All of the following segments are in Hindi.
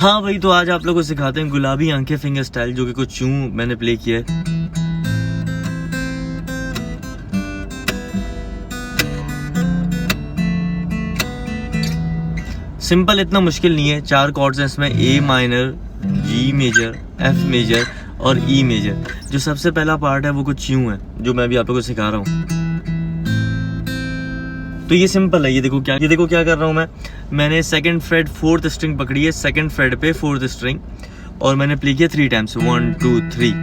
हाँ भाई, तो आज आप लोगों को सिखाते हैं गुलाबी आंखें फिंगर स्टाइल, जो कि कुछ यूं मैंने प्ले किया है। सिंपल, इतना मुश्किल नहीं है। 4 कॉर्ड्स हैं इसमें, A minor, G major, F major और ई मेजर। जो सबसे पहला पार्ट है वो कुछ यूं है, जो मैं भी आप लोगों को सिखा रहा हूँ। तो ये सिंपल है। ये देखो क्या कर रहा हूँ मैंने सेकंड फ्रेट 4th स्ट्रिंग पकड़ी है, सेकंड फ्रेट पे 4th स्ट्रिंग, और मैंने प्ले किया 3 times, 1 2 3।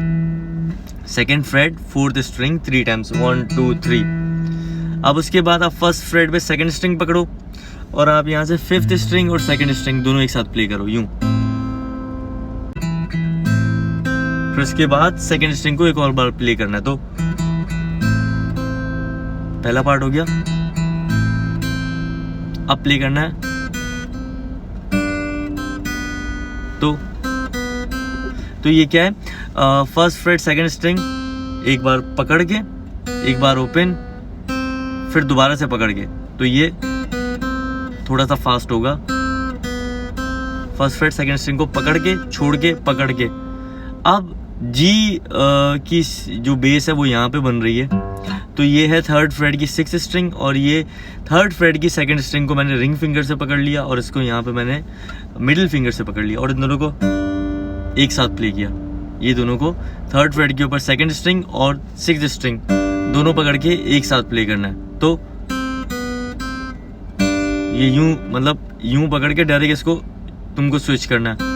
Second freight 4th string 3 times, 1 2 3। अब उसके बाद आप फर्स्ट फ्रेट पे सेकंड स्ट्रिंग पकड़ो और आप यहाँ से 5th स्ट्रिंग और सेकंड स्ट्रिंग दोनों एक साथ प्ले करो यूं। फिर उसके बाद सेकंड स्ट्रिंग को एक और बार प्ले करना है। तो पहला पार्ट हो गया। अब प्ले करना है तो ये क्या है, फर्स्ट फ्रेट सेकंड स्ट्रिंग एक बार पकड़ के, एक बार ओपन, फिर दोबारा से पकड़ के। तो ये थोड़ा सा फास्ट होगा। फर्स्ट फ्रेट सेकंड स्ट्रिंग को पकड़ के, छोड़ के, पकड़ के। अब जी की जो बेस है वो यहाँ पे बन रही है। तो ये है 3rd फ्रेट की 6th स्ट्रिंग, और ये 3rd फ्रेट की 2nd स्ट्रिंग को मैंने रिंग फिंगर से पकड़ लिया और इसको यहाँ पे मैंने मिडिल फिंगर से पकड़ लिया और इन दोनों को एक साथ प्ले किया। ये दोनों को 3rd फ्रेट के ऊपर 2nd स्ट्रिंग और 6th स्ट्रिंग दोनों पकड़ के एक साथ प्ले करना है। तो ये यूं, मतलब यूं पकड़ के डायरेक्ट इसको तुमको स्विच करना है।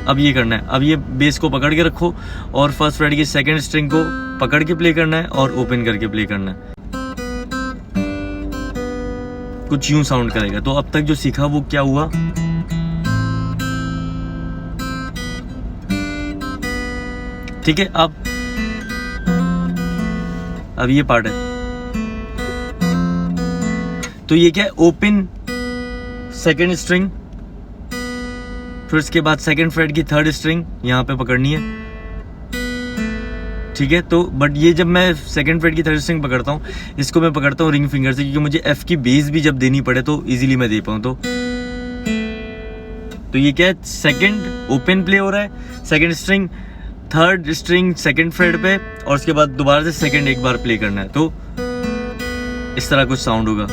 अब ये करना है, अब ये बेस को पकड़ के रखो और फर्स्ट फ्रेट की 2nd स्ट्रिंग को पकड़ के प्ले करना है और ओपन करके प्ले करना है। कुछ यूं साउंड करेगा। तो अब तक जो सीखा वो क्या हुआ, ठीक है। अब ये पार्ट है। तो ये क्या है, ओपन 2nd स्ट्रिंग, फिर उसके बाद 2nd फ्रेट की 3rd स्ट्रिंग यहाँ पे पकड़नी है, ठीक है। तो बट ये जब मैं 2nd फ्रेट की 3rd स्ट्रिंग पकड़ता हूँ, इसको मैं पकड़ता हूँ रिंग फिंगर से, क्योंकि मुझे एफ की बेस भी जब देनी पड़े तो इजीली मैं दे पाऊँ। तो ये क्या है, सेकंड ओपन प्ले हो रहा है, 2nd string 3rd string 2nd freight पे, और उसके बाद दोबारा से सेकंड एक बार प्ले करना है। तो इस तरह कुछ साउंड होगा।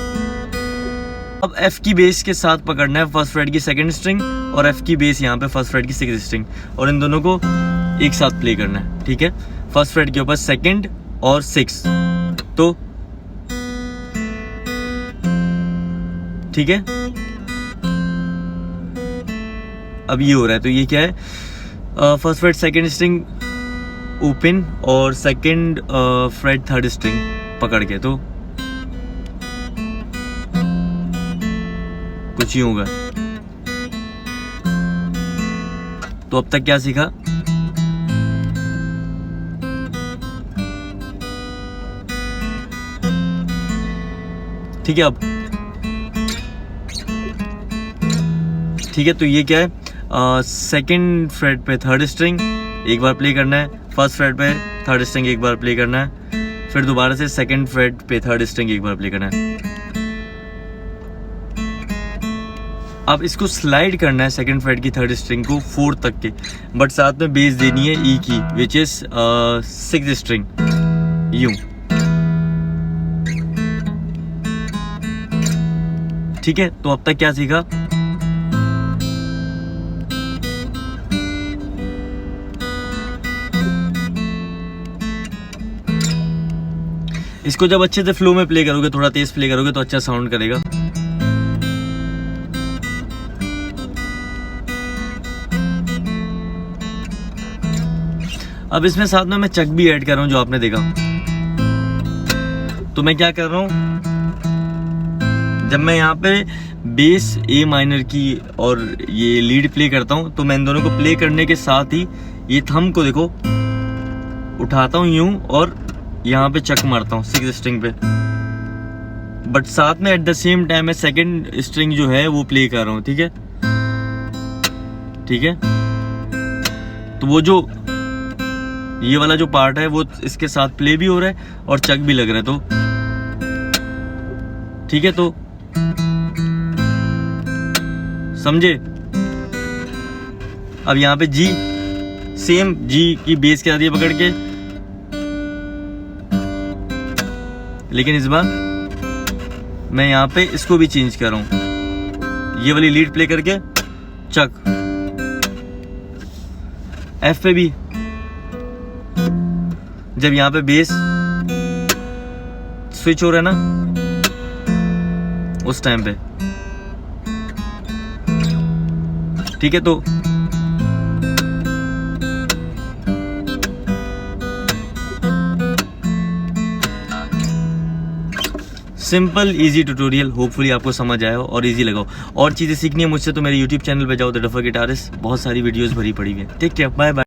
अब एफ की बेस के साथ पकड़ना है फर्स्ट फ्रेट की 2nd स्ट्रिंग और एफ की बेस यहाँ पे फर्स्ट फ्रेट की 6th स्ट्रिंग, और इन दोनों को एक साथ प्ले करना है, ठीक है। फर्स्ट फ्रेट के ऊपर 2nd और 6, तो ठीक है। अब ये हो रहा है। तो ये क्या है, first freight 2nd string open और 2nd फ्रेट 3rd स्ट्रिंग पकड़ के, तो कुछ ही होगा। तो अब तक क्या सीखा, ठीक है। अब ठीक है। तो ये क्या है, 2nd फ्रेट पे 3rd स्ट्रिंग एक बार प्ले करना है, फर्स्ट फ्रेट पे 3rd स्ट्रिंग एक बार प्ले करना है, फिर दोबारा से 2nd फ्रेट पे 3rd स्ट्रिंग एक बार प्ले करना है। अब इसको स्लाइड करना है 2nd फ्रेट की 3rd स्ट्रिंग को 4th तक के, बट साथ में बेस देनी है ई की, विच इज 6th स्ट्रिंग, यूं, ठीक है। तो अब तक क्या सीखा, इसको जब अच्छे से फ्लो में प्ले करोगे, थोड़ा तेज प्ले करोगे तो अच्छा साउंड करेगा। अब इसमें साथ में मैं चक भी ऐड कर रहा हूं, जो आपने देखा। तो मैं क्या कर रहा हूं, जब मैं यहाँ पे बेस ए माइनर की और ये लीड प्ले करता हूं, तो मैं इन दोनों को प्ले करने के साथ ही ये थंब को देखो उठाता हूं यूं और यहाँ पे चक मारता हूँ 6th स्ट्रिंग पे, बट साथ में एट द सेम टाइम मैं 2nd स्ट्रिंग जो है वो प्ले कर रहा हूँ, ठीक है, ठीक है। तो वो जो ये वाला जो पार्ट है वो इसके साथ प्ले भी हो रहा है और चक भी लग रहा है, तो ठीक है। तो समझे। अब यहाँ पे जी, सेम जी की बेस के साथ ये पकड़ के, लेकिन इस बार मैं यहाँ पे इसको भी चेंज कर रहा हूं, ये वाली लीड प्ले करके चक, एफ पे भी जब यहाँ पे बेस स्विच हो रहा है ना उस टाइम पे, ठीक है। तो सिंपल इजी ट्यूटोरियल, होपफुली आपको समझ आया हो और इजी लगा हो। और चीज़ें सीखनी है मुझसे तो मेरे यूट्यूब चैनल पे जाओ, द डफर गिटारिस्ट, बहुत सारी वीडियोस भरी पड़ी हुई है। Take care, bye bye.